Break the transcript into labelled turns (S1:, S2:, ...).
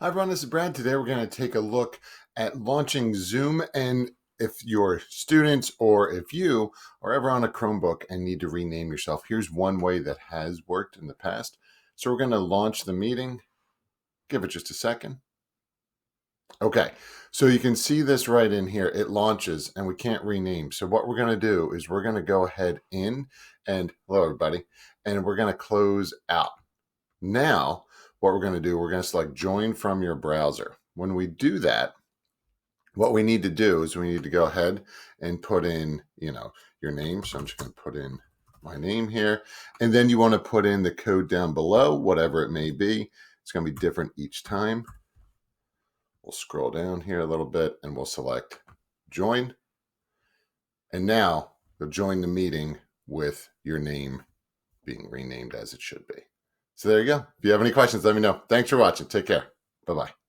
S1: Hi, everyone. This is Brad. Today, we're going to take a look at launching Zoom. And if your students or if you are ever on a Chromebook and need to rename yourself, here's one way that has worked in the past. So we're going to launch the meeting. Give it just a second. Okay, so you can see this right in here. It launches and we can't rename. So what we're going to do is we're going to go ahead in and hello, everybody, and we're going to close out. Now, what we're going to do, we're going to select join from your browser. When we do that, what we need to do is we need to go ahead and put in, your name. So I'm just going to put in my name here. And then you want to put in the code down below, whatever it may be. It's going to be different each time. We'll scroll down here a little bit and we'll select join. And now you'll join the meeting with your name being renamed as it should be. So there you go. If you have any questions, let me know. Thanks for watching. Take care. Bye-bye.